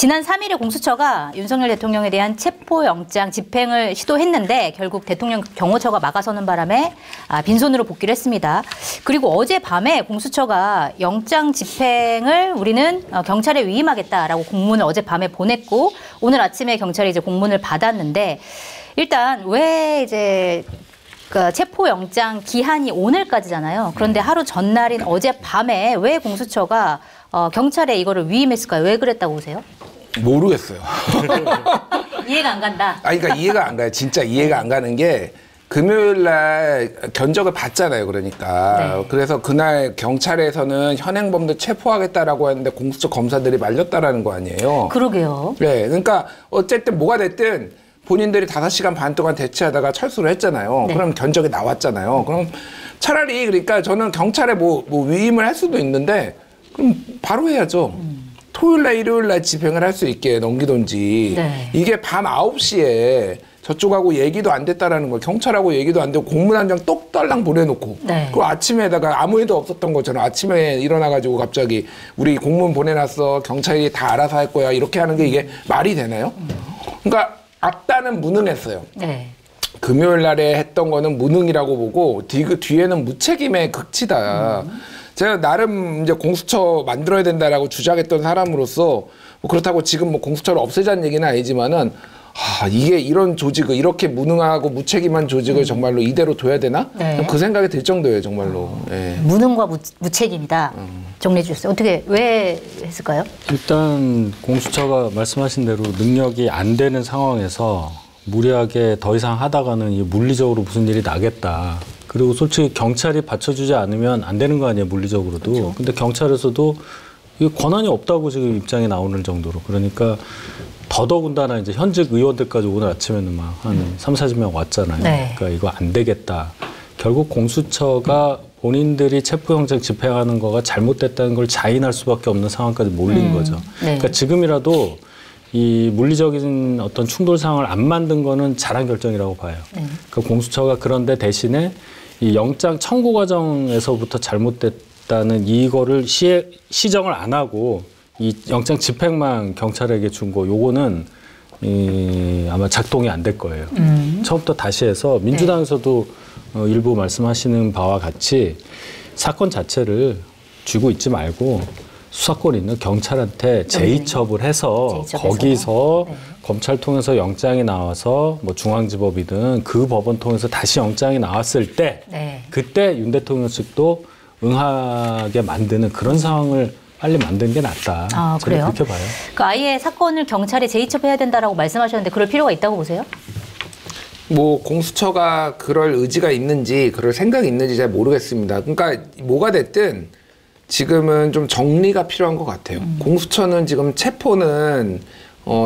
지난 3일에 공수처가 윤석열 대통령에 대한 체포영장 집행을 시도했는데 결국 대통령 경호처가 막아서는 바람에 빈손으로 복귀를 했습니다. 그리고 어젯밤에 공수처가 영장 집행을 우리는 경찰에 위임하겠다라고 공문을 어젯밤에 보냈고 오늘 아침에 경찰이 이제 공문을 받았는데 일단 왜 이제 체포영장 기한이 오늘까지잖아요. 그런데 하루 전날인 어젯밤에 왜 공수처가 경찰에 이거를 위임했을까요? 왜 그랬다고 보세요? 모르겠어요. 이해가 안 간다. 그러니까 이해가 안 가요. 진짜 이해가 안 가는 게 금요일 날 견적을 받잖아요. 그러니까. 네. 그래서 그날 경찰에서는 현행범들 체포하겠다라고 했는데 공수처 검사들이 말렸다라는 거 아니에요. 그러게요. 네. 그러니까 어쨌든 뭐가 됐든 본인들이 5시간 반 동안 대치하다가 철수를 했잖아요. 네. 그럼 견적이 나왔잖아요. 그럼 차라리 그러니까 저는 경찰에 뭐 위임을 할 수도 있는데 그럼 바로 해야죠. 토요일 날 일요일 날 집행을 할 수 있게 넘기던지. 네. 이게 밤 9시에 저쪽하고 얘기도 안 됐다라는 거예요. 경찰하고 얘기도 안 되고 공문 한 장 똑달랑 보내놓고 네. 그 아침에다가 아무 일도 없었던 것처럼 아침에 일어나가지고 갑자기 우리 공문 보내놨어. 경찰이 다 알아서 할 거야. 이렇게 하는 게 이게 말이 되나요? 그러니까 앞단은 무능했어요. 네. 금요일 날에 했던 거는 무능이라고 보고 뒤에는 무책임의 극치다. 제가 나름 이제 공수처 만들어야 된다라고 주장했던 사람으로서 뭐 그렇다고 지금 뭐 공수처를 없애자는 얘기는 아니지만은 이게 이런 조직을 이렇게 무능하고 무책임한 조직을 정말로 이대로 둬야 되나? 네. 그 생각이 들 정도예요, 정말로. 예. 무능과 무책임이다. 정리해 주셨어요. 어떻게 왜 했을까요? 일단 공수처가 말씀하신 대로 능력이 안 되는 상황에서 무리하게 더 이상 하다가는 이 물리적으로 무슨 일이 나겠다. 그리고 솔직히 경찰이 받쳐주지 않으면 안 되는 거 아니에요, 물리적으로도. 그렇죠. 근데 경찰에서도 이 권한이 없다고 지금 입장이 나오는 정도로. 그러니까 더더군다나 이제 현직 의원들까지 오늘 아침에는 막 한 30-40명 왔잖아요. 네. 그러니까 이거 안 되겠다. 결국 공수처가 본인들이 체포영장 집행하는 거가 잘못됐다는 걸 자인할 수밖에 없는 상황까지 몰린 거죠. 네. 그러니까 지금이라도 이 물리적인 어떤 충돌 상황을 안 만든 거는 잘한 결정이라고 봐요. 네. 그러니까 공수처가 그런데 대신에 이 영장 청구 과정에서부터 잘못됐다는 이거를 시정을 안 하고 이 영장 집행만 경찰에게 준 거 요거는 아마 작동이 안 될 거예요. 처음부터 다시 해서 민주당에서도 일부 말씀하시는 바와 같이 사건 자체를 쥐고 있지 말고 수사권 있는 경찰한테 재이첩을 해서 거기서 네. 검찰 통해서 영장이 나와서 뭐 중앙지법이든 그 법원 통해서 다시 영장이 나왔을 때 네. 그때 윤 대통령 측도 응하게 만드는 그런 상황을 빨리 만드는 게 낫다. 그래요? 그렇게 봐요. 그 아예 사건을 경찰에 재이첩해야 된다라고 말씀하셨는데 그럴 필요가 있다고 보세요? 뭐 공수처가 그럴 의지가 있는지 그럴 생각이 있는지 잘 모르겠습니다. 그러니까 뭐가 됐든 지금은 좀 정리가 필요한 것 같아요. 공수처는 지금 체포는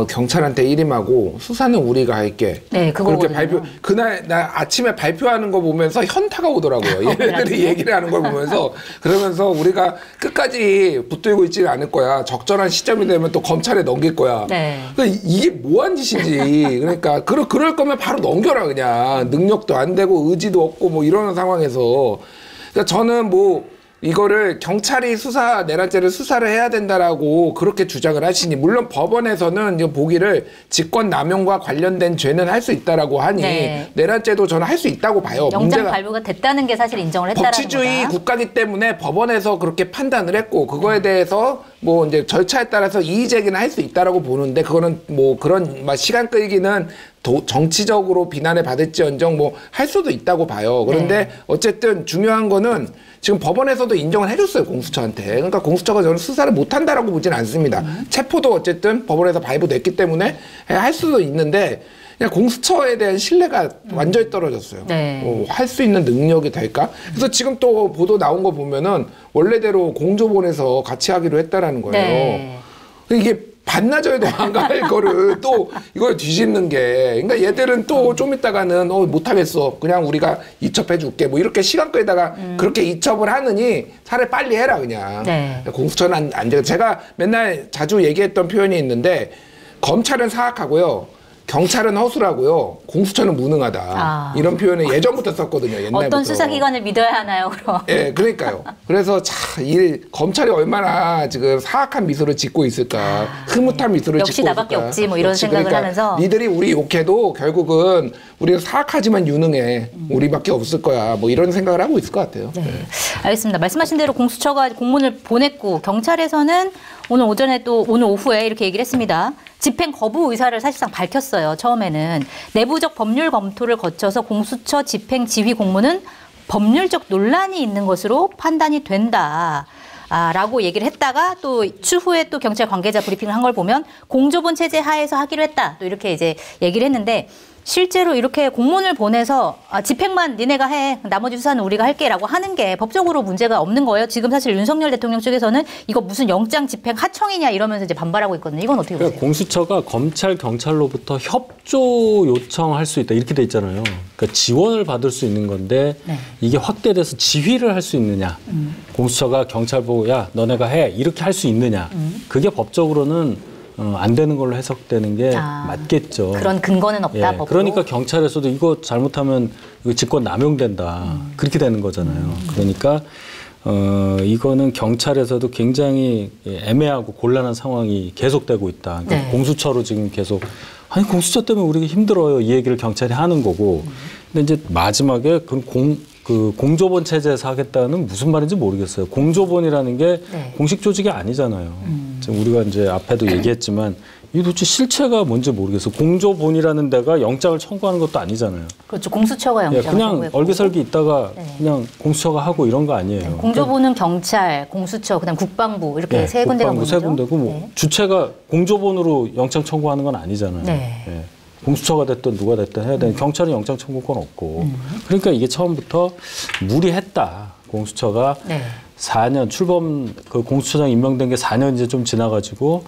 경찰한테 일임하고 수사는 우리가 할게. 네, 그렇게 그거거든요. 그날 나 아침에 발표하는 거 보면서 현타가 오더라고요. 얘네들이 얘기를 하는 걸 보면서 그러면서 우리가 끝까지 붙들고 있지는 않을 거야. 적절한 시점이 되면 또 검찰에 넘길 거야. 네. 그러니까 이게 뭐한 짓인지. 그러니까 그럴 거면 바로 넘겨라 그냥. 능력도 안 되고 의지도 없고 뭐 이러는 상황에서. 그러니까 저는 뭐 이거를 경찰이 내란죄를 수사를 해야 된다라고 그렇게 주장을 하시니 물론 법원에서는 이제 보기를 직권남용과 관련된 죄는 할 수 있다라고 하니 네. 내란죄도 저는 할 수 있다고 봐요. 영장 발부가 됐다는 게 사실 인정을 했다라는 거다. 법치주의 국가기 때문에 법원에서 그렇게 판단을 했고 그거에 대해서 뭐 이제 절차에 따라서 이의 제기는 할 수 있다라고 보는데 그거는 뭐 그런 막 시간 끌기는 정치적으로 비난을 받을지언정 뭐 할 수도 있다고 봐요. 그런데 네. 어쨌든 중요한 거는 지금 법원에서도 인정을 해줬어요, 공수처한테. 그러니까 공수처가 저는 수사를 못한다라고 보진 않습니다. 체포도 어쨌든 법원에서 발부됐기 때문에 할 수도 있는데 그냥 공수처에 대한 신뢰가 완전히 떨어졌어요. 네. 할 수 있는 능력이 될까? 그래서 지금 또 보도 나온 거 보면은 원래대로 공조본에서 같이 하기로 했다라는 거예요. 네. 이게 반나절도 안 갈 거를 또 이걸 뒤집는 게 그러니까 얘들은 또 좀 있다가는 못하겠어 그냥 우리가 이첩해 줄게 뭐 이렇게 시간 끌다가 그렇게 이첩을 하느니 차라리 빨리 해라 그냥. 네. 공수처는 안 돼. 제가 맨날 자주 얘기했던 표현이 있는데 검찰은 사악하고요 경찰은 허술하고요. 공수처는 무능하다. 이런 표현을 예전부터 썼거든요. 옛날부터. 어떤 수사기관을 믿어야 하나요, 그럼? 예, 그러니까요. 그래서 검찰이 얼마나 지금 사악한 미소를 짓고 있을까. 흐뭇한 미소를 짓고 있을까. 역시 나밖에 없지, 뭐 이런 생각을 그러니까 하면서. 니들이 우리 욕해도 결국은 우리가 사악하지만 유능해. 우리밖에 없을 거야. 뭐 이런 생각을 하고 있을 것 같아요. 네. 알겠습니다. 말씀하신 대로 공수처가 공문을 보냈고 경찰에서는 오늘 오전에 또 오늘 오후에 이렇게 얘기를 했습니다. 집행 거부 의사를 사실상 밝혔어요. 처음에는 내부적 법률 검토를 거쳐서 공수처 집행 지휘 공문은 법률적 논란이 있는 것으로 판단이 된다. 라고 얘기를 했다가 또 추후에 또 경찰 관계자 브리핑을 한 걸 보면 공조본 체제 하에서 하기로 했다. 또 이렇게 이제 얘기를 했는데 실제로 이렇게 공문을 보내서 집행만 니네가 해. 나머지 수사는 우리가 할게라고 하는 게 법적으로 문제가 없는 거예요. 지금 사실 윤석열 대통령 쪽에서는 이거 무슨 영장 집행 하청이냐 이러면서 이제 반발하고 있거든요. 이건 어떻게 보세요? 그러니까 공수처가 검찰, 경찰로부터 협조 요청할 수 있다 이렇게 돼 있잖아요. 그러니까 지원을 받을 수 있는 건데 네. 이게 확대돼서 지휘를 할 수 있느냐. 공수처가 경찰 보고 야 너네가 해 이렇게 할 수 있느냐. 그게 법적으로는 안 되는 걸로 해석되는 게 맞겠죠. 그런 근거는 없다. 예, 법으로. 그러니까 경찰에서도 이거 잘못하면 이거 직권 남용된다. 그렇게 되는 거잖아요. 그러니까 이거는 경찰에서도 굉장히 애매하고 곤란한 상황이 계속되고 있다. 그러니까 네. 공수처로 지금 계속 아니 공수처 때문에 우리가 힘들어요. 이 얘기를 경찰이 하는 거고. 근데 이제 마지막에 그 공조본 체제에서 하겠다는 무슨 말인지 모르겠어요. 공조본이라는 게 네. 공식 조직이 아니잖아요. 지금 우리가 이제 앞에도 얘기했지만 이 도대체 실체가 뭔지 모르겠어요. 공조본이라는 데가 영장을 청구하는 것도 아니잖아요. 그렇죠. 공수처가 영장을 그냥 청구했고. 얼기설기 있다가 네. 그냥 공수처가 하고 이런 거 아니에요. 네. 공조본은 경찰, 공수처, 그다음 국방부 이렇게 네, 세 군데가 국방부 먼저. 세 군데고 뭐 네. 주체가 공조본으로 영장 청구하는 건 아니잖아요. 네. 예. 공수처가 됐든 누가 됐든 해야 되는 경찰은 영장 청구권 없고 그러니까 이게 처음부터 무리했다. 공수처가 네. 4년 출범 그 공수처장 임명된 게 4년 이제 좀 지나가지고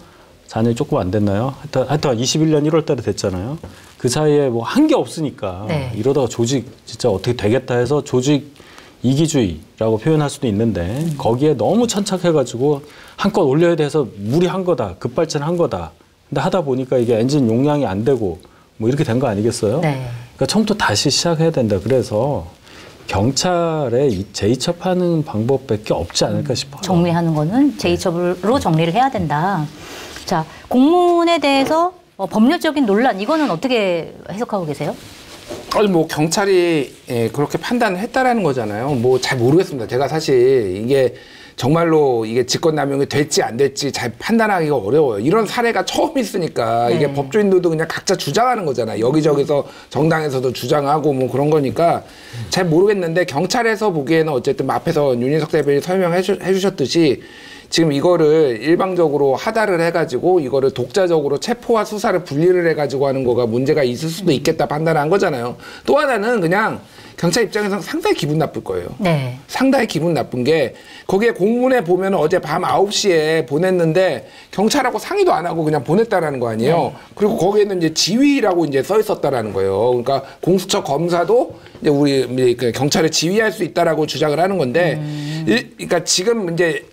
4년이 조금 안 됐나요? 하여튼 21년 1월 달에 됐잖아요. 그 사이에 뭐 한 게 없으니까 네. 이러다가 조직 진짜 어떻게 되겠다 해서 조직 이기주의라고 표현할 수도 있는데 거기에 너무 천착해가지고 한껏 올려야 돼서 무리한 거다. 급발진한 거다. 근데 하다 보니까 이게 엔진 용량이 안 되고 뭐 이렇게 된 거 아니겠어요? 네. 그러니까 처음부터 다시 시작해야 된다. 그래서 경찰에 재이첩하는 방법밖에 없지 않을까 싶어요. 정리하는 거는 재이첩으로 정리를 해야 된다. 자, 공문에 대해서 법률적인 논란 이거는 어떻게 해석하고 계세요? 아니 뭐 경찰이 그렇게 판단을 했다라는 거잖아요. 뭐 잘 모르겠습니다. 제가 사실 이게 정말로 이게 직권남용이 될지 안 될지 잘 판단하기가 어려워요. 이런 사례가 처음 있으니까 네. 이게 법조인들도 그냥 각자 주장하는 거잖아요. 여기저기서 정당에서도 주장하고 뭐 그런 거니까 잘 모르겠는데 경찰에서 보기에는 어쨌든 뭐 앞에서 윤희석 대변인이 설명해 주셨듯이 지금 이거를 일방적으로 하달을 해가지고 이거를 독자적으로 체포와 수사를 분리를 해가지고 하는 거가 문제가 있을 수도 있겠다 판단한 거잖아요. 또 하나는 그냥 경찰 입장에서 상당히 기분 나쁠 거예요. 네. 상당히 기분 나쁜 게 거기에 공문에 보면 어제 밤 9시에 보냈는데 경찰하고 상의도 안 하고 그냥 보냈다라는 거 아니에요. 네. 그리고 거기에는 이제 지휘라고 이제 써 있었다라는 거예요. 그러니까 공수처 검사도 이제 우리 경찰을 지휘할 수 있다라고 주장을 하는 건데 그러니까 지금 이제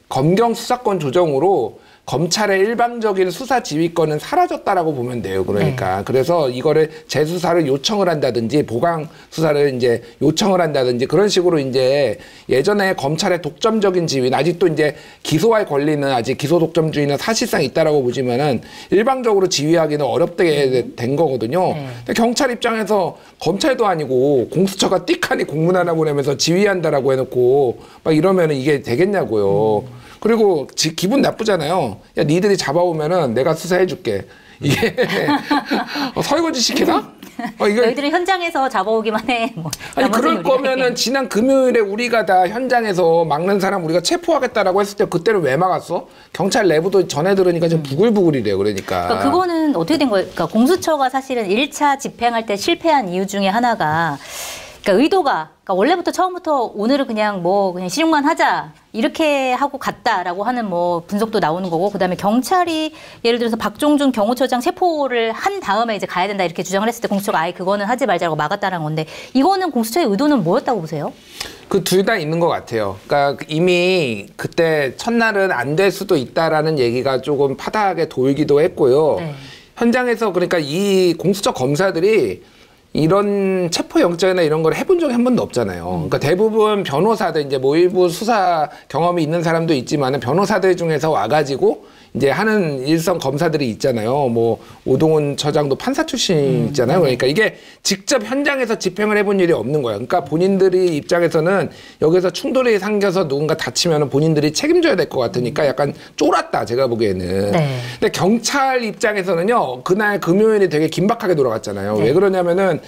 검경 수사권 조정으로 검찰의 일방적인 수사 지휘권은 사라졌다라고 보면 돼요. 그러니까 네. 그래서 이거를 재수사를 요청을 한다든지 보강 수사를 이제 요청을 한다든지 그런 식으로 이제 예전에 검찰의 독점적인 지위는 아직도 이제 기소할 권리는 아직 기소 독점주의는 사실상 있다라고 보지만은 일방적으로 지휘하기는 어렵게 된 거거든요. 네. 근데 경찰 입장에서 검찰도 아니고 공수처가 띡하니 공문 하나 보내면서 지휘한다라고 해놓고 막 이러면은 이게 되겠냐고요. 그리고 기분 나쁘잖아요. 야, 니들이 잡아오면은 내가 수사해줄게. 이게 설거지 시키나? 이거 너희들은 현장에서 잡아오기만 해. 뭐, 아니 그럴 거면은 지난 금요일에 우리가 다 현장에서 막는 사람 우리가 체포하겠다라고 했을 때 그때는 왜 막았어? 경찰 내부도 전해 들으니까 좀 부글부글이래요. 그러니까 그거는 어떻게 된 거예요? 그러니까 공수처가 사실은 1차 집행할 때 실패한 이유 중에 하나가 그러니까 의도가 그러니까 원래부터 처음부터 오늘은 그냥 그냥 실용만 하자 이렇게 하고 갔다라고 하는 분석도 나오는 거고 그다음에 경찰이 예를 들어서 박종준 경호처장 체포를 한 다음에 이제 가야 된다 이렇게 주장을 했을 때 공수처가 아예 그거는 하지 말자고 막았다는 건데 이거는 공수처의 의도는 뭐였다고 보세요? 그 둘 다 있는 것 같아요. 그러니까 이미 그때 첫날은 안 될 수도 있다라는 얘기가 조금 파다하게 돌기도 했고요. 네. 현장에서 그러니까 이 공수처 검사들이 이런 체포영장이나 이런 걸 해본 적이 한 번도 없잖아요. 그러니까 대부분 변호사들 이제 뭐 일부 수사 경험이 있는 사람도 있지만은 변호사들 중에서 와가지고 이제 하는 일선 검사들이 있잖아요. 뭐 오동훈 처장도 판사 출신 있잖아요. 그러니까 이게 직접 현장에서 집행을 해본 일이 없는 거예요. 그러니까 본인들이 입장에서는 여기서 충돌이 생겨서 누군가 다치면은 본인들이 책임져야 될 것 같으니까 약간 쫄았다 제가 보기에는. 네. 근데 경찰 입장에서는요 그날 금요일이 되게 긴박하게 돌아갔잖아요. 네. 왜 그러냐면은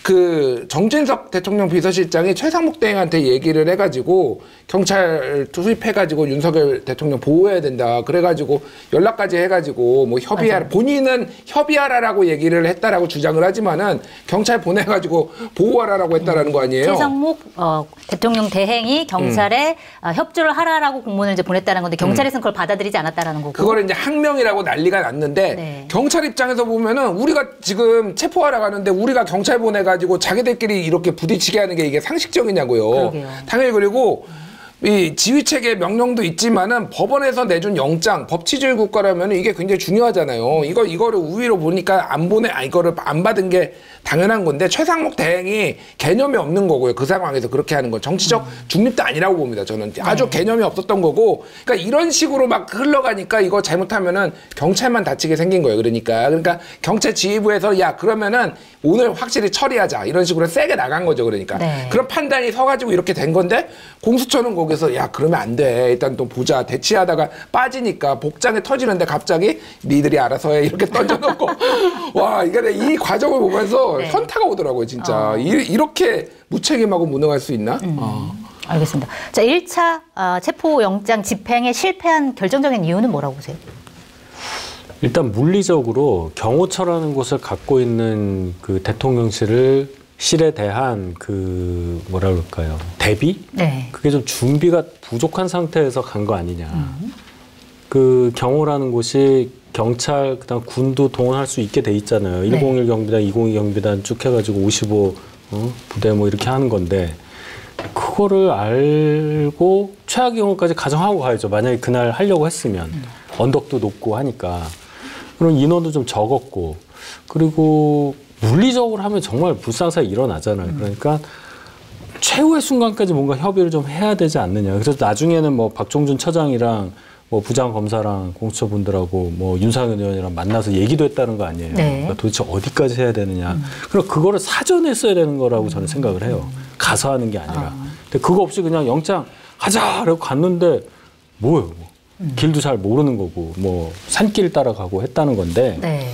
그 정진석 대통령 비서실장이 최상목 대행한테 얘기를 해가지고 경찰 투입해가지고 윤석열 대통령 보호해야 된다. 그래가지고 연락까지 해가지고 뭐 협의하라. 본인은 협의하라라고 얘기를 했다라고 주장을 하지만은 경찰 보내가지고 보호하라라고 했다라는 거 아니에요? 최상목 대통령 대행이 경찰에 협조를 하라라고 공문을 이제 보냈다는 건데 경찰에서는 그걸 받아들이지 않았다라는 거고. 그거를 이제 항명이라고 난리가 났는데 네. 경찰 입장에서 보면은 우리가 지금 체포하러 가는데 우리가 경찰 보내가지고 자기들끼리 이렇게 부딪히게 하는 게 이게 상식적이냐고요. 그러게요. 당연히. 그리고 이 지휘체계 명령도 있지만은 법원에서 내준 영장, 법치주의 국가라면 이게 굉장히 중요하잖아요. 이거를 우위로 보니까 이거를 안 받은 게 당연한 건데 최상목 대행이 개념이 없는 거고요. 그 상황에서 그렇게 하는 건 정치적 중립도 아니라고 봅니다. 저는 아주 개념이 없었던 거고. 그러니까 이런 식으로 막 흘러가니까 이거 잘못하면은 경찰만 다치게 생긴 거예요. 그러니까 경찰 지휘부에서 야 그러면은 오늘 확실히 처리하자 이런 식으로 세게 나간 거죠. 그러니까 네. 그런 판단이 서가지고 이렇게 된 건데 공수처는 거기서 야 그러면 안 돼. 일단 또 보자. 대치하다가 빠지니까 복장에 터지는데 갑자기 니들이 알아서 해 이렇게 던져놓고 와 이게 이 과정을 보면서 네. 현타가 오더라고요. 진짜 이렇게 무책임하고 무능할 수 있나? 알겠습니다. 자, 1차 체포영장 집행에 실패한 결정적인 이유는 뭐라고 보세요? 일단 물리적으로 경호처라는 곳을 갖고 있는 그 대통령실에 대한 그 뭐라 그럴까요? 대비? 네. 그게 좀 준비가 부족한 상태에서 간 거 아니냐. 그 경호라는 곳이 경찰 그다음 군도 동원할 수 있게 돼 있잖아요. 네. 101 경비단, 202 경비단 쭉 해가지고 55 부대 뭐 이렇게 하는 건데 그거를 알고 최악의 경우까지 가정하고 가야죠. 만약에 그날 하려고 했으면 언덕도 높고 하니까 그럼 인원도 좀 적었고 그리고 물리적으로 하면 정말 불상사가 일어나잖아요. 그러니까 최후의 순간까지 뭔가 협의를 좀 해야 되지 않느냐. 그래서 나중에는 뭐 박종준 처장이랑 뭐 부장 검사랑 공수처 분들하고 뭐 윤상현 의원이랑 만나서 얘기도 했다는 거 아니에요. 네. 그러니까 도대체 어디까지 해야 되느냐. 그럼 그거를 사전에 했어야 되는 거라고 저는 생각을 해요. 가서 하는 게 아니라. 근데 그거 없이 그냥 영장 하자! 라고 갔는데 뭐예요? 길도 잘 모르는 거고 뭐 산길 따라가고 했다는 건데 네.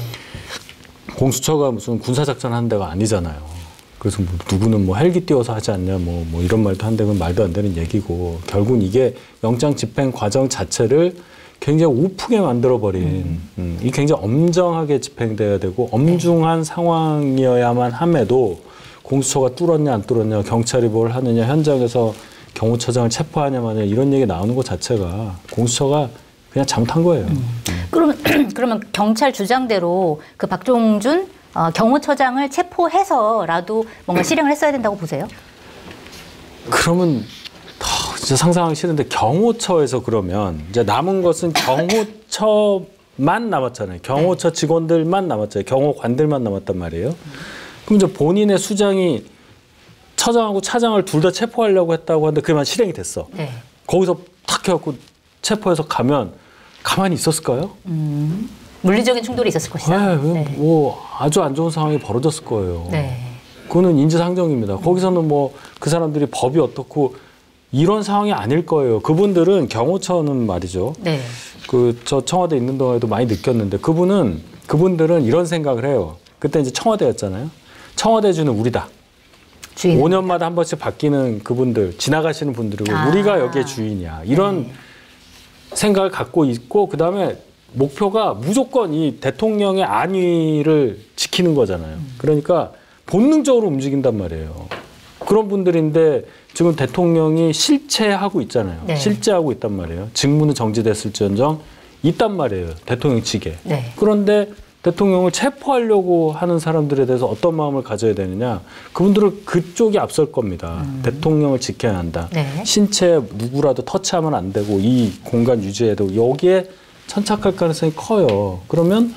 공수처가 무슨 군사작전 하는 데가 아니잖아요. 그래서 뭐 누구는 뭐 헬기 띄워서 하지 않냐 뭐 이런 말도 한데 그건 말도 안 되는 얘기고 결국은 이게 영장 집행 과정 자체를 굉장히 우프게 만들어버린 이 굉장히 엄정하게 집행돼야 되고 엄중한 상황이어야만 함에도 공수처가 뚫었냐 안 뚫었냐 경찰이 뭘 하느냐 현장에서 경호처장을 체포하냐 마냐 이런 얘기 나오는 것 자체가 공수처가 그냥 잘못한 거예요. 그러면 경찰 주장대로 그 박종준 경호처장을 체포해서라도 뭔가 실행을 했어야 된다고 보세요? 그러면 진짜 상상하기 싫은데 경호처에서 그러면 이제 남은 것은 경호처만 남았잖아요. 경호처 직원들만 남았잖아요. 경호관들만 남았단 말이에요. 그럼 이제 본인의 수장이 처장하고 차장을 둘 다 체포하려고 했다고 하는데 그만 실행이 됐어. 네. 거기서 탁 해갖고 체포해서 가면 가만히 있었을까요? 물리적인 충돌이 있었을 것이다. 네, 뭐 아주 안 좋은 상황이 벌어졌을 거예요. 네. 그거는 인지상정입니다. 거기서는 뭐 그 사람들이 법이 어떻고 이런 상황이 아닐 거예요. 그분들은 경호처는 말이죠. 네. 저 청와대 있는 동안에도 많이 느꼈는데 그분들은 이런 생각을 해요. 그때 이제 청와대였잖아요. 청와대 주는 우리다. 주인. 5년마다 한 번씩 바뀌는 그분들, 지나가시는 분들이고 우리가 여기에 주인이야. 이런 생각을 갖고 있고 그다음에 목표가 무조건 이 대통령의 안위를 지키는 거잖아요. 그러니까 본능적으로 움직인단 말이에요. 그런 분들인데 지금 대통령이 실체하고 있잖아요. 네. 실제하고 있단 말이에요. 직무는 정지됐을지언정 있단 말이에요. 대통령 측에. 네. 그런데 대통령을 체포하려고 하는 사람들에 대해서 어떤 마음을 가져야 되느냐. 그분들은 그쪽이 앞설 겁니다. 대통령을 지켜야 한다. 네. 신체 누구라도 터치하면 안 되고 이 공간 유지해야 되고 여기에 천착할 가능성이 커요. 그러면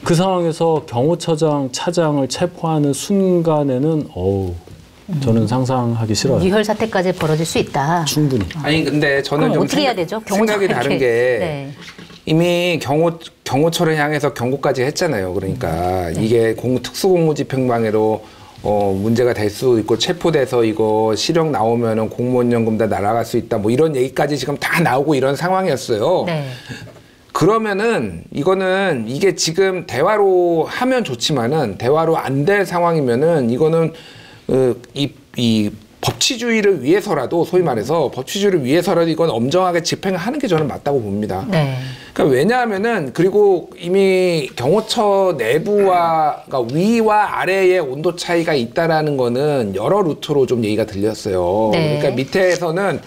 그 상황에서 경호처장, 차장을 체포하는 순간에는 저는 상상하기 싫어요. 유혈 사태까지 벌어질 수 있다. 충분히. 아니 근데 저는 좀 어떻게 해야 되죠? 생각이 다른 게 네. 이미 경호처를 향해서 경고까지 했잖아요. 그러니까 이게 특수공무집행방해로 문제가 될 수 있고 체포돼서 이거 실형 나오면은 공무원연금 다 날아갈 수 있다. 뭐 이런 얘기까지 지금 다 나오고 이런 상황이었어요. 네. 그러면은 이게 지금 대화로 하면 좋지만은 대화로 안 될 상황이면은 이거는 이 법치주의를 위해서라도 소위 말해서 법치주의를 위해서라도 이건 엄정하게 집행을 하는 게 저는 맞다고 봅니다. 네. 그러니까 왜냐하면은 그리고 이미 경호처 내부와 그러니까 위와 아래의 온도 차이가 있다라는 거는 여러 루트로 좀 얘기가 들렸어요. 네. 그러니까 밑에서는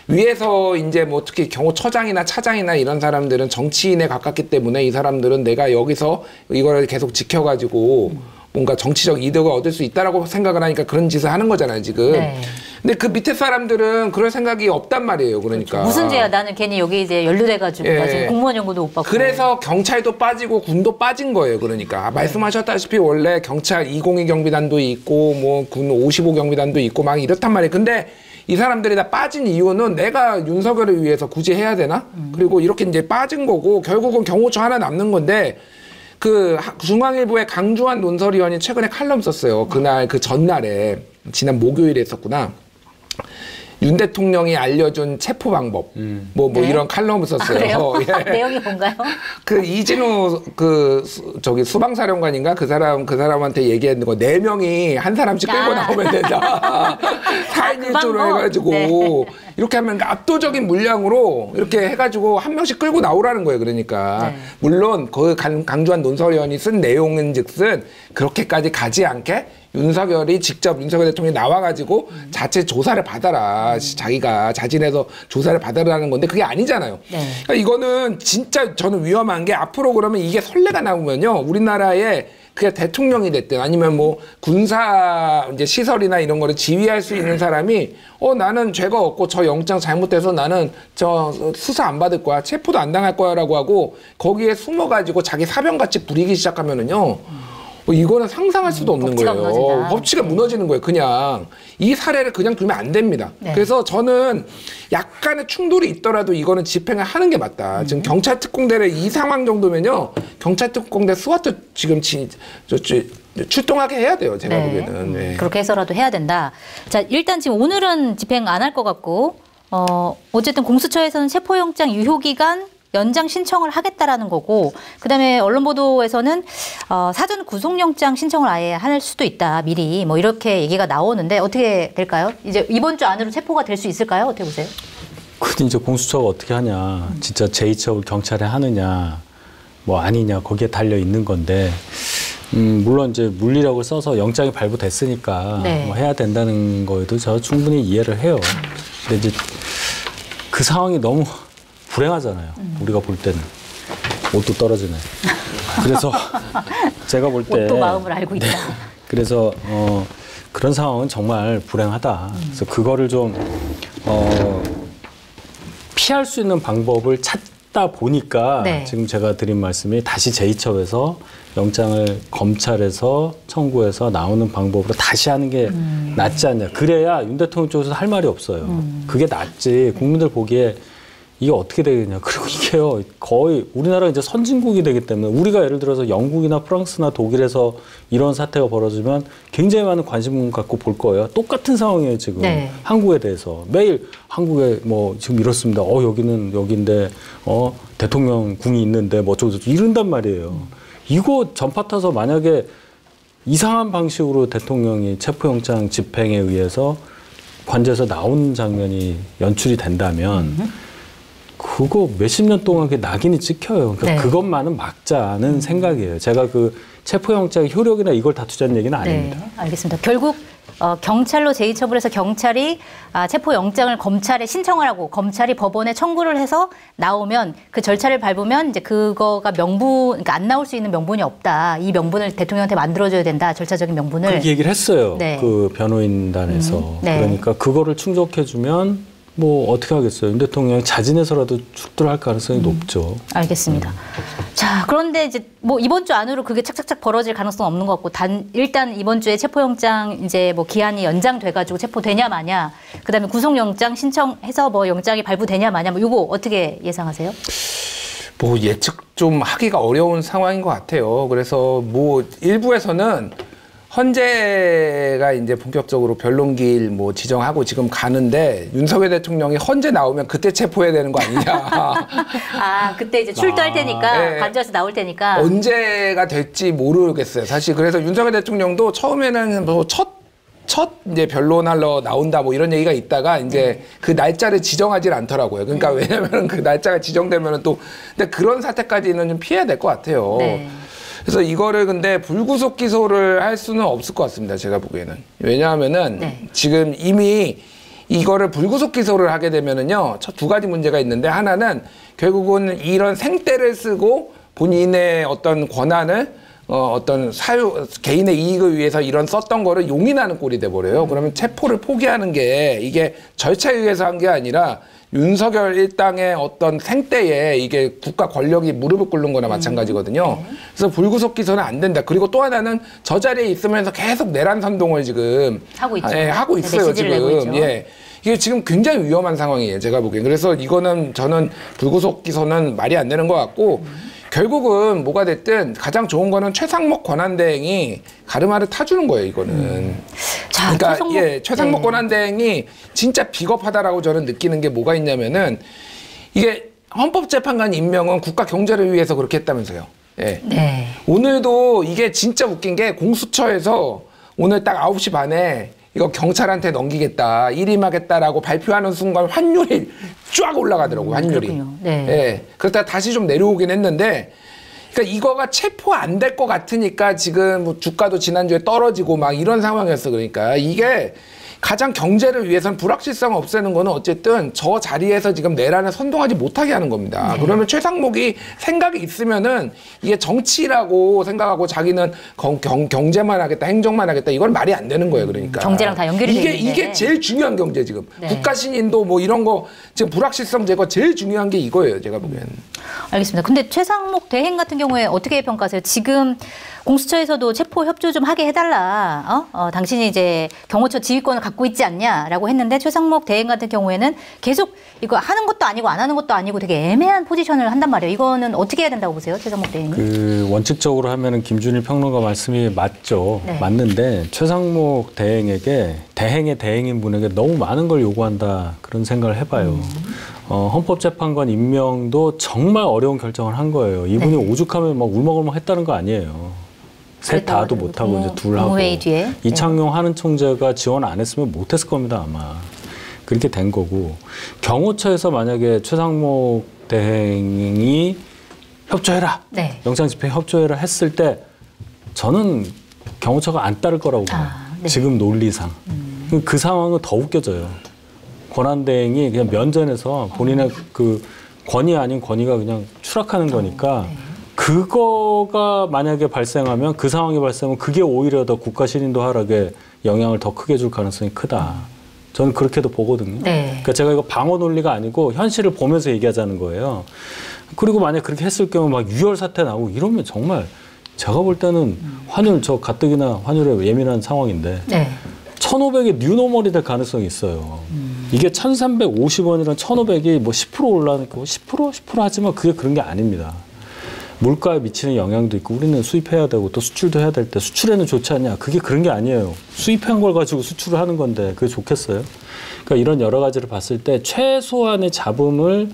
위에서 이제 뭐 특히 경호처장이나 차장이나 이런 사람들은 정치인에 가깝기 때문에 이 사람들은 내가 여기서 이걸 계속 지켜가지고 뭔가 정치적 이득을 얻을 수 있다라고 생각을 하니까 그런 짓을 하는 거잖아요, 지금. 네. 근데 그 밑에 사람들은 그럴 생각이 없단 말이에요, 그러니까. 무슨 죄야? 나는 괜히 여기 이제 연루돼가지고 나 지금 공무원 연구도 못 받고. 그래서 경찰도 빠지고 군도 빠진 거예요, 그러니까. 말씀하셨다시피 원래 경찰 202 경비단도 있고 뭐 군 55 경비단도 있고 막 이렇단 말이에요. 근데 이 사람들이 다 빠진 이유는 내가 윤석열을 위해서 굳이 해야 되나? 그리고 이렇게 이제 빠진 거고 결국은 경호처 하나 남는 건데 그 중앙일보의 강주한 논설위원이 최근에 칼럼 썼어요. 그날 그 전날에 지난 목요일에 했었구나. 윤 대통령이 알려준 체포 방법 뭐 네. 이런 칼럼을 썼어요. 예. 내용이 뭔가요? 그 이진우 저기 수방사령관인가 그 사람한테 얘기했는 거 4명이 한 사람씩 끌고 나오면 된다. 4인 1조로 해가지고 네. 이렇게 하면 압도적인 물량으로 이렇게 해가지고 한 명씩 끌고 나오라는 거예요. 그러니까 네. 물론 그 강주한 논설위원이 쓴 내용은즉슨 그렇게까지 가지 않게 윤석열이 직접 윤석열 대통령이 나와가지고 자체 조사를 받아라. 자기가 자진해서 조사를 받아라는 건데 그게 아니잖아요. 네. 그러니까 이거는 진짜 저는 위험한 게 앞으로 그러면 이게 선례가 나오면요. 우리나라에 그게 대통령이 됐든 아니면 뭐 군사 이제 시설이나 이런 거를 지휘할 수 있는 사람이 나는 죄가 없고 저 영장 잘못돼서 나는 저 수사 안 받을 거야. 체포도 안 당할 거야라고 하고 거기에 숨어가지고 자기 사병같이 부리기 시작하면은요. 이거는 상상할 수도 없는 법치가 거예요. 무너진다. 법치가 무너지는 거예요. 그냥 이 사례를 그냥 두면 안 됩니다. 네. 그래서 저는 약간의 충돌이 있더라도 이거는 집행을 하는 게 맞다. 지금 경찰 특공대를 이 상황 정도면요, 경찰 특공대 스와트 지금 출동하게 해야 돼요. 제가 보기에는. 네. 그렇게 해서라도 해야 된다. 자, 일단 지금 오늘은 집행 안 할 것 같고, 어쨌든 공수처에서는 체포영장 유효기간 연장 신청을 하겠다라는 거고, 그다음에 언론 보도에서는 사전 구속영장 신청을 아예 할 수도 있다. 미리 뭐 이렇게 얘기가 나오는데 어떻게 될까요? 이제 이번 주 안으로 체포가 될 수 있을까요? 어떻게 보세요? 그 이제 공수처가 어떻게 하냐, 진짜 제2처를 경찰에 하느냐, 뭐 아니냐 거기에 달려 있는 건데, 물론 이제 물리력을 써서 영장이 발부됐으니까 네. 뭐 해야 된다는 거에도 저 충분히 이해를 해요. 근데 이제 그 상황이 너무 불행하잖아요. 우리가 볼 때는 옷도 떨어지네. 그래서 제가 볼 때 옷도 마음을 알고 있다. 그래서 그런 상황은 정말 불행하다. 그래서 그거를 좀 피할 수 있는 방법을 찾다 보니까 네. 지금 제가 드린 말씀이 다시 제2처에서 영장을 검찰에서 청구해서 나오는 방법으로 다시 하는 게 낫지 않냐. 그래야 윤 대통령 쪽에서 할 말이 없어요. 그게 낫지. 국민들 보기에 이게 어떻게 되겠냐. 그리고 이게요, 거의 우리나라가 이제 선진국이 되기 때문에 우리가 예를 들어서 영국이나 프랑스나 독일에서 이런 사태가 벌어지면 굉장히 많은 관심 갖고 볼 거예요. 똑같은 상황이에요, 지금. 네. 한국에 대해서. 매일 한국에 뭐 지금 이렇습니다. 여기는 여기인데, 대통령 궁이 있는데 뭐 어쩌고저쩌고 이런단 말이에요. 이거 전파 타서 만약에 이상한 방식으로 대통령이 체포영장 집행에 의해서 관저에서 나오는 장면이 연출이 된다면 그거 몇십 년 동안 그게 낙인이 찍혀요. 그러니까 네. 그것만은 막자는 생각이에요. 제가 그 체포영장의 효력이나 이걸 다투자는 얘기는 아닙니다. 네, 알겠습니다. 결국 경찰로 제2처분해서 경찰이 체포영장을 검찰에 신청을 하고 검찰이 법원에 청구를 해서 나오면 그 절차를 밟으면 이제 그거가 그러니까 안 나올 수 있는 명분이 없다. 이 명분을 대통령한테 만들어줘야 된다. 절차적인 명분을. 그렇게 얘기를 했어요. 네. 그 변호인단에서. 네. 그러니까 그거를 충족해주면 뭐 어떻게 하겠어요? 윤 대통령이 자진해서라도 출두할 가능성이 높죠. 알겠습니다. 자, 그런데 이제 뭐 이번 주 안으로 그게 착착착 벌어질 가능성은 없는 것 같고, 일단 이번 주에 체포영장 이제 뭐 기한이 연장돼가지고 체포되냐 마냐, 그다음에 구속영장 신청해서 뭐 영장이 발부되냐 마냐, 뭐 이거 어떻게 예상하세요? 뭐 예측 좀 하기가 어려운 상황인 것 같아요. 그래서 뭐 일부에서는 헌재가 이제 본격적으로 변론기일 뭐 지정하고 지금 가는데 윤석열 대통령이 헌재 나오면 그때 체포해야 되는 거 아니냐. 아, 그때 이제 출두할 테니까, 네. 관저에서 나올 테니까. 언제가 될지 모르겠어요. 사실 그래서 윤석열 대통령도 처음에는 뭐 첫 이제 변론하러 나온다 뭐 이런 얘기가 있다가 이제 그 날짜를 지정하지 않더라고요. 그러니까 왜냐면은 그 날짜가 지정되면은 또 근데 그런 사태까지는 좀 피해야 될 것 같아요. 네. 그래서 이거를 근데 불구속 기소를 할 수는 없을 것 같습니다. 제가 보기에는. 왜냐하면은 네. 지금 이미 이거를 불구속 기소를 하게 되면은요, 두 가지 문제가 있는데 하나는 결국은 이런 생떼를 쓰고 본인의 어떤 권한을 어떤 개인의 이익을 위해서 이런 썼던 거를 용인하는 꼴이 돼버려요. 그러면 체포를 포기하는 게 이게 절차에 의해서 한 게 아니라 윤석열 일당의 어떤 생떼에 이게 국가 권력이 무릎을 꿇는 거나 마찬가지거든요. 그래서 불구속 기소는 안 된다. 그리고 또 하나는 저 자리에 있으면서 계속 내란 선동을 지금 하고 있죠. 예, 하고 있어요. 메시지를 내고 지금. 있죠. 예. 이게 지금 굉장히 위험한 상황이에요. 제가 보기엔. 그래서 이거는 저는 불구속 기소는 말이 안 되는 것 같고 결국은 뭐가 됐든 가장 좋은 거는 최상목 권한대행이 가르마를 타주는 거예요, 이거는. 자, 그러니까 최상목 권한대행이 진짜 비겁하다라고 저는 느끼는 게 뭐가 있냐면은 이게 헌법재판관 임명은 국가 경제를 위해서 그렇게 했다면서요. 예. 네. 오늘도 이게 진짜 웃긴 게 공수처에서 오늘 딱 9시 반에 이거 경찰한테 넘기겠다, 일임하겠다라고 발표하는 순간 환율이 쫙 올라가더라고요, 환율이. 그렇군요. 네. 예. 그러다가 다시 좀 내려오긴 했는데, 그러니까 이거가 체포 안 될 것 같으니까 지금 뭐 주가도 지난주에 떨어지고 막 이런 상황이었어. 그러니까 이게 가장 경제를 위해서는 불확실성 없애는 거는 어쨌든 저 자리에서 지금 내란을 선동하지 못하게 하는 겁니다. 네. 그러면 최상목이 생각이 있으면은 이게 정치라고 생각하고 자기는 경제만 하겠다, 행정만 하겠다, 이건 말이 안 되는 거예요. 그러니까 경제랑 다 연결이 돼 있는데. 이게 제일 중요한 경제 지금. 네. 국가 신인도 뭐 이런 거 지금 불확실성 제거 제일 중요한 게 이거예요. 제가 보기엔. 알겠습니다. 근데 최상목 대행 같은 경우에 어떻게 평가하세요? 지금 공수처에서도 체포 협조 좀 하게 해달라. 당신이 이제 경호처 지휘권을 갖고 있지 않냐라고 했는데 최상목 대행 같은 경우에는 계속 이거 하는 것도 아니고 안 하는 것도 아니고 되게 애매한 포지션을 한단 말이에요. 이거는 어떻게 해야 된다고 보세요, 최상목 대행이? 원칙적으로 하면은 김준일 평론가 말씀이 맞죠. 네. 맞는데 최상목 대행에게 대행의 대행인 분에게 너무 많은 걸 요구한다 그런 생각을 해봐요. 헌법재판관 임명도 정말 어려운 결정을 한 거예요. 이분이 네. 오죽하면 막 울먹울먹 했다는 거 아니에요. 셋 다도 못하고 이제 둘 하고. 국무회의 뒤에. 이창용 하는 총재가 지원 안 했으면 못했을 겁니다, 아마. 그렇게 된 거고. 경호처에서 만약에 최상목 대행이 협조해라. 네. 영장 집행 협조해라 했을 때 저는 경호처가 안 따를 거라고 봐요. 네. 지금 논리상. 그 상황은 더 웃겨져요. 권한대행이 그냥 면전에서 본인의 그 권위 아닌 권위가 그냥 추락하는 거니까 그거가 만약에 발생하면 그 상황이 발생하면 그게 오히려 더 국가 신인도 하락에 영향을 더 크게 줄 가능성이 크다. 저는 그렇게도 보거든요. 네. 그러니까 제가 이거 방어 논리가 아니고 현실을 보면서 얘기하자는 거예요. 그리고 만약 그렇게 했을 경우 막 유혈 사태 나오고 이러면 정말 제가 볼 때는 환율 저 가뜩이나 환율에 예민한 상황인데 네. 1,500이 뉴노멀이 될 가능성이 있어요. 이게 1,350원이랑 1,500이 뭐 10% 올라가니까 10% 하지만 그게 그런 게 아닙니다. 물가에 미치는 영향도 있고 우리는 수입해야 되고 또 수출도 해야 될 때 수출에는 좋지 않냐. 그게 그런 게 아니에요. 수입한 걸 가지고 수출을 하는 건데 그게 좋겠어요? 그러니까 이런 여러 가지를 봤을 때 최소한의 잡음을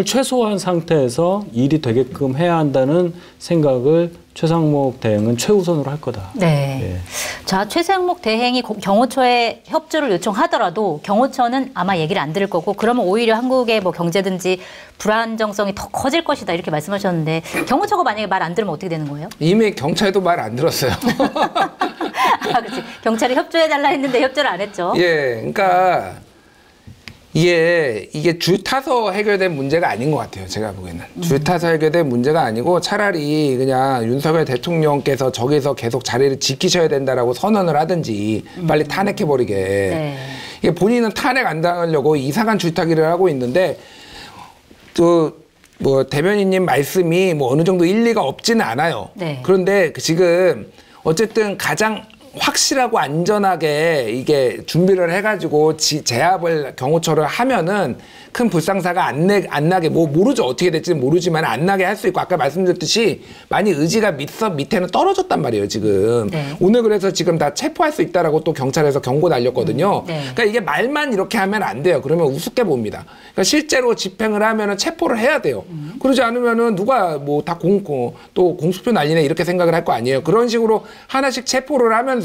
최소화한 상태에서 일이 되게끔 해야 한다는 생각을 최상목 대행은 최우선으로 할 거다. 네. 예. 자, 최상목 대행이 경호처에 협조를 요청하더라도 경호처는 아마 얘기를 안 들을 거고 그러면 오히려 한국의 뭐 경제든지 불안정성이 더 커질 것이다 이렇게 말씀하셨는데 경호처가 만약에 말 안 들으면 어떻게 되는 거예요? 이미 경찰도 말 안 들었어요. 아, 그렇지. 경찰이 협조해달라 했는데 협조를 안 했죠. 예, 그러니까 이게 줄 타서 해결된 문제가 아닌 것 같아요. 제가 보기에는. 줄 타서 해결된 문제가 아니고 차라리 그냥 윤석열 대통령께서 저기서 계속 자리를 지키셔야 된다라고 선언을 하든지 빨리 탄핵해버리게. 네. 이게 본인은 탄핵 안 당하려고 이상한 줄타기를 하고 있는데 뭐 대변인님 말씀이 뭐 어느 정도 일리가 없지는 않아요. 네. 그런데 지금 어쨌든 가장 확실하고 안전하게 이게 준비를 해가지고 재합을 경호처를 하면은 큰 불상사가 안 나게 뭐 모르죠. 어떻게 될지는 모르지만 안 나게 할 수 있고 아까 말씀드렸듯이 많이 의지가 밑에는 떨어졌단 말이에요. 지금 네. 오늘 그래서 지금 다 체포할 수 있다라고 또 경찰에서 경고 날렸거든요. 네. 그러니까 이게 말만 이렇게 하면 안 돼요. 그러면 우습게 봅니다. 그러니까 실제로 집행을 하면은 체포를 해야 돼요. 그러지 않으면은 누가 뭐 다 또 공수표 날리네 이렇게 생각을 할 거 아니에요. 그런 식으로 하나씩 체포를 하면서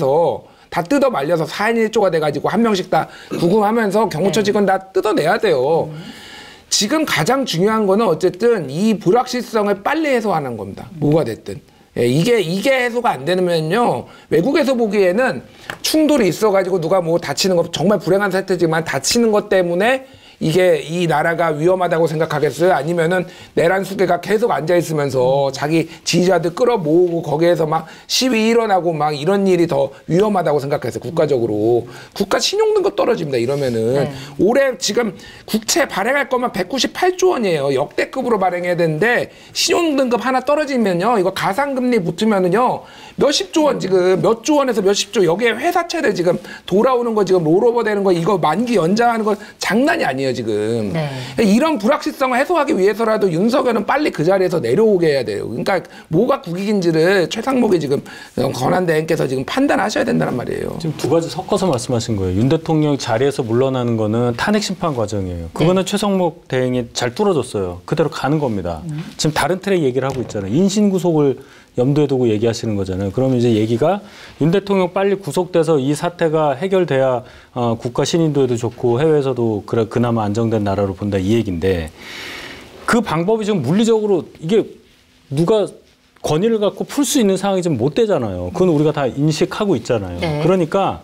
다 뜯어 말려서 4인 1조가 돼가지고 한 명씩 다 구금하면서 경호처 직원 다 뜯어내야 돼요. 지금 가장 중요한 거는 어쨌든 이 불확실성을 빨리 해소하는 겁니다. 뭐가 됐든. 예, 이게 해소가 안 되면요. 외국에서 보기에는 충돌이 있어가지고 누가 뭐 다치는 거 정말 불행한 사태지만 다치는 것 때문에 이게 이 나라가 위험하다고 생각하겠어요? 아니면은 내란 수계가 계속 앉아있으면서 자기 지지자들 끌어모으고 거기에서 막 시위 일어나고 막 이런 일이 더 위험하다고 생각했어요. 국가적으로. 국가 신용 등급 떨어집니다. 이러면은. 네. 올해 지금 국채 발행할 거면 198조 원이에요. 역대급으로 발행해야 되는데 신용 등급 하나 떨어지면요. 이거 가상금리 붙으면은요. 몇십조 원 지금 몇 조 원에서 몇십조 여기에 회사채를 지금 돌아오는 거 지금 롤오버 되는 거 이거 만기 연장하는 거 장난이 아니에요. 지금. 네. 이런 불확실성을 해소하기 위해서라도 윤석열은 빨리 그 자리에서 내려오게 해야 돼요. 그러니까 뭐가 국익인지를 최상목이 지금 권한대행께서 지금 판단하셔야 된다는 말이에요. 지금 두 가지 섞어서 말씀하신 거예요. 윤 대통령 자리에서 물러나는 거는 탄핵 심판 과정이에요. 그거는 최상목 대행이 잘 뚫어줬어요. 그대로 가는 겁니다. 지금 다른 트랙 얘기를 하고 있잖아요. 인신 구속을 염두에 두고 얘기하시는 거잖아요. 그러면 이제 얘기가 윤 대통령 빨리 구속돼서 이 사태가 해결돼야 국가 신인도에도 좋고 해외에서도 그나마 안정된 나라로 본다 이 얘기인데 그 방법이 지금 물리적으로 이게 누가 권위를 갖고 풀 수 있는 상황이 지금 못 되잖아요. 그건 우리가 다 인식하고 있잖아요. 네. 그러니까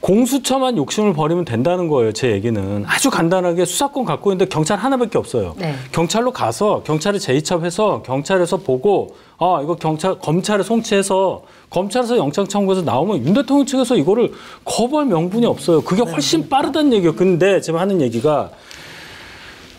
공수처만 욕심을 버리면 된다는 거예요. 제 얘기는. 아주 간단하게 수사권 갖고 있는데 경찰 하나밖에 없어요. 네. 경찰로 가서 경찰에 재이첩해서 경찰에서 보고 이거 검찰에 송치해서 검찰에서 영장 청구해서 나오면 윤 대통령 측에서 이거를 거부할 명분이 없어요. 그게 훨씬 빠르다는 얘기예요. 근데 지금 하는 얘기가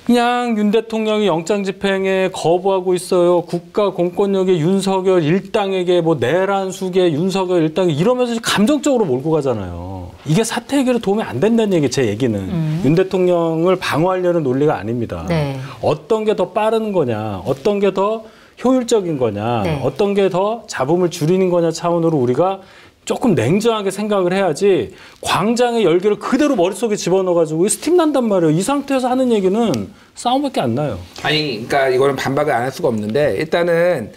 그냥 윤 대통령이 영장 집행에 거부하고 있어요. 국가 공권력의 윤석열 일당에게 뭐 내란 수계 윤석열 일당 이러면서 감정적으로 몰고 가잖아요. 이게 사태 해결에 도움이 안 된다는 얘기 제 얘기는. 윤 대통령을 방어하려는 논리가 아닙니다. 네. 어떤 게 더 빠른 거냐, 어떤 게 더 효율적인 거냐, 네. 어떤 게 더 잡음을 줄이는 거냐 차원으로 우리가 조금 냉정하게 생각을 해야지 광장의 열기를 그대로 머릿속에 집어넣어가지고 스팀 난단 말이에요. 이 상태에서 하는 얘기는 싸움밖에 안 나요. 아니 그러니까 이거는 반박을 안 할 수가 없는데 일단은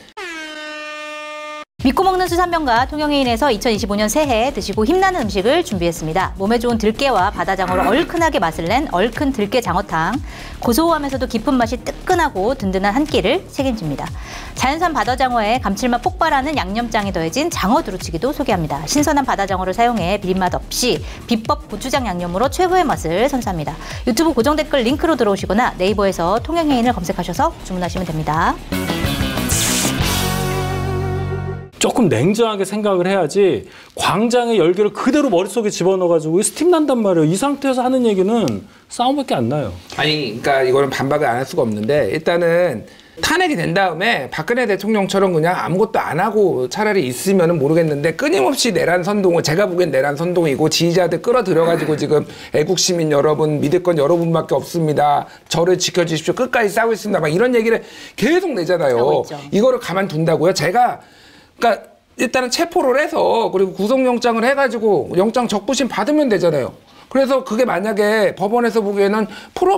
믿고 먹는 수산병과 통영해인에서 2025년 새해 드시고 힘나는 음식을 준비했습니다. 몸에 좋은 들깨와 바다장어로 얼큰하게 맛을 낸 얼큰 들깨 장어탕. 고소하면서도 깊은 맛이 뜨끈하고 든든한 한 끼를 책임집니다. 자연산 바다장어에 감칠맛 폭발하는 양념장이 더해진 장어 두루치기도 소개합니다. 신선한 바다장어를 사용해 비린맛 없이 비법 고추장 양념으로 최고의 맛을 선사합니다. 유튜브 고정 댓글 링크로 들어오시거나 네이버에서 통영해인을 검색하셔서 주문하시면 됩니다. 조금 냉정하게 생각을 해야지 광장의 열기를 그대로 머릿속에 집어넣어가지고 스팀 난단 말이에요. 이 상태에서 하는 얘기는 싸움밖에 안 나요. 아니 그러니까 이거는 반박을 안 할 수가 없는데 일단은 탄핵이 된 다음에 박근혜 대통령처럼 그냥 아무것도 안 하고 차라리 있으면은 모르겠는데 끊임없이 내란 선동을 제가 보기엔 내란 선동이고 지지자들 끌어들여가지고 지금 애국 시민 여러분 믿을 건 여러분밖에 없습니다. 저를 지켜주십시오. 끝까지 싸우고 있습니다. 막 이런 얘기를 계속 내잖아요. 이거를 가만둔다고요? 그러니까 일단은 체포를 해서 그리고 구속영장을 해가지고 영장 적부심 받으면 되잖아요. 그래서 그게 만약에 법원에서 보기에는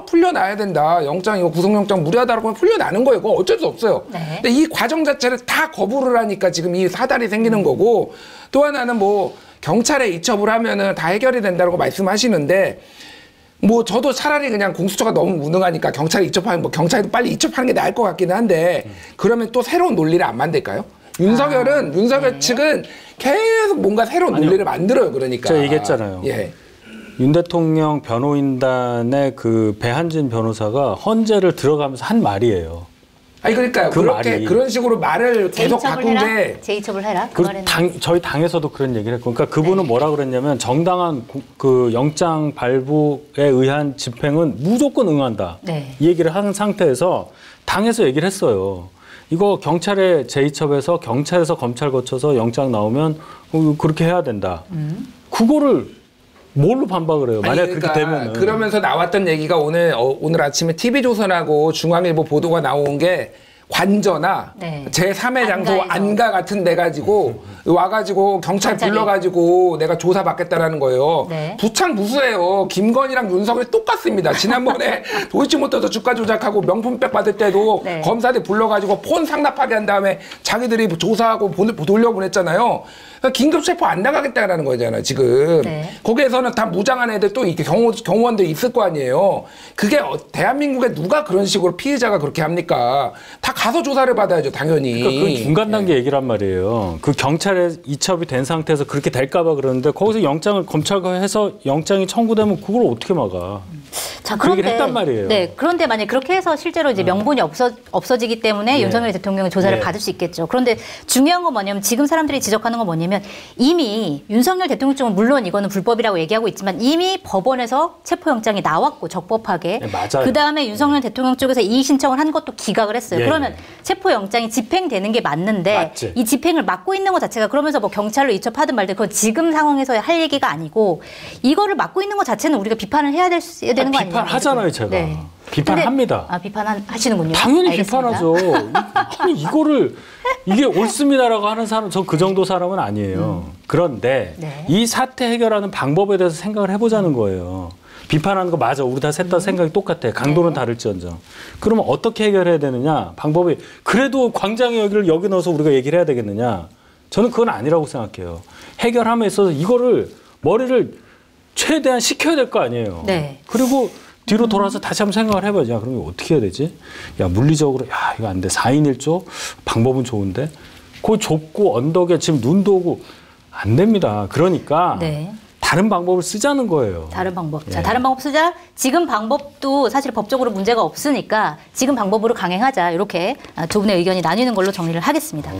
풀려나야 된다. 영장 이거 구속영장 무리하다라고 하면 풀려나는 거예요. 그거 어쩔 수 없어요. 네. 근데 이 과정 자체를 다 거부를 하니까 지금 이 사달이 생기는 거고 또 하나는 뭐 경찰에 이첩을 하면은 다 해결이 된다고 말씀하시는데 뭐 저도 차라리 그냥 공수처가 너무 무능하니까 경찰에 이첩하는 뭐 경찰도 빨리 이첩하는 게 나을 것 같기는 한데 그러면 또 새로운 논리를 안 만들까요? 윤석열 네. 측은 계속 뭔가 새로운 논리를 만들어요. 그러니까. 제가 얘기했잖아요. 예. 윤 대통령 변호인단의 그 배한진 변호사가 헌재를 들어가면서 한 말이에요. 아니 그러니까 그 그렇게 말이. 그런 식으로 말을 계속 바꾼 게 제이첩을 해라. 그 말에는. 저희 당에서도 그런 얘기를 했고, 그러니까 그분은 뭐라 그랬냐면 정당한 그 영장 발부에 의한 집행은 무조건 응한다. 네. 이 얘기를 한 상태에서 당에서 얘기를 했어요. 이거 경찰에 제이첩에서 경찰에서 검찰 거쳐서 영장 나오면 그렇게 해야 된다. 그거를 뭘로 반박을 해요? 만약 아니, 그러니까 그렇게 되면은. 그러면서 나왔던 얘기가 오늘 아침에 TV조선하고 중앙일보 보도가 나온 게 관저나 네. 제3의 장소 안가에서. 안가 같은 데 가지고 와가지고 경찰 경찰이. 불러가지고 내가 조사받겠다라는 거예요. 네. 부창부수예요. 김건희랑 윤석열이 똑같습니다. 지난번에 도이치모터스 주가 조작하고 명품백 받을 때도 네. 검사들 불러가지고 폰 상납하게 한 다음에 자기들이 조사하고 돌려보냈잖아요. 그러니까 긴급 체포 안 나가겠다라는 거잖아요. 지금 네. 거기에서는 다 무장한 애들 또 이렇게 경호원들 있을 거 아니에요. 그게 대한민국에 누가 그런 식으로 피해자가 그렇게 합니까? 다 가서 조사를 받아야죠, 당연히. 그러니까 그 중간 단계 얘기란 말이에요. 그 경찰에 이첩이 된 상태에서 그렇게 될까봐 그러는데 거기서 영장을 검찰과 해서 영장이 청구되면 그걸 어떻게 막아? 자, 그 얘기를 했단 말이에요. 네, 그런데 만약 그렇게 해서 실제로 이제 명분이 없어지기 때문에 예. 윤석열 대통령은 조사를 예. 받을 수 있겠죠. 그런데 중요한 건 뭐냐면 지금 사람들이 지적하는 건 뭐냐면 이미 윤석열 대통령 쪽은 물론 이거는 불법이라고 얘기하고 있지만 이미 법원에서 체포영장이 나왔고 적법하게. 네, 맞아요. 그 다음에 윤석열 대통령 쪽에서 이의 신청을 한 것도 기각을 했어요. 예. 그러면 체포영장이 집행되는 게 맞는데 맞지. 이 집행을 막고 있는 것 자체가 그러면서 뭐 경찰로 이첩하든 말든 그건 지금 상황에서 할 얘기가 아니고 이거를 막고 있는 것 자체는 우리가 비판을 해야 되는 거 아니에요? 비판하잖아요, 제가. 네. 비판합니다. 아, 비판하시는군요. 당연히 알겠습니다. 비판하죠. 아니 이거를 이게 옳습니다라고 하는 사람 저 그 정도 사람은 아니에요. 그런데 네. 이 사태 해결하는 방법에 대해서 생각을 해보자는 거예요. 비판하는 거 맞아. 우리 다 셋 다 생각이 똑같아. 강도는 다를지언정. 그러면 어떻게 해결해야 되느냐? 방법이 그래도 광장의 여기를 여기 넣어서 우리가 얘기를 해야 되겠느냐? 저는 그건 아니라고 생각해요. 해결함에 있어서 이거를 머리를 최대한 식혀야 될 거 아니에요. 네. 그리고 뒤로 돌아서 다시 한번 생각을 해봐야지. 야, 그럼 이거 어떻게 해야 되지? 야, 물리적으로, 야, 이거 안 돼. 4인 1조? 방법은 좋은데? 거기 좁고 언덕에 지금 눈도 오고 안 됩니다. 그러니까 네. 다른 방법을 쓰자는 거예요. 다른 방법. 자, 예. 다른 방법 쓰자. 지금 방법도 사실 법적으로 문제가 없으니까 지금 방법으로 강행하자. 이렇게 두 분의 의견이 나뉘는 걸로 정리를 하겠습니다.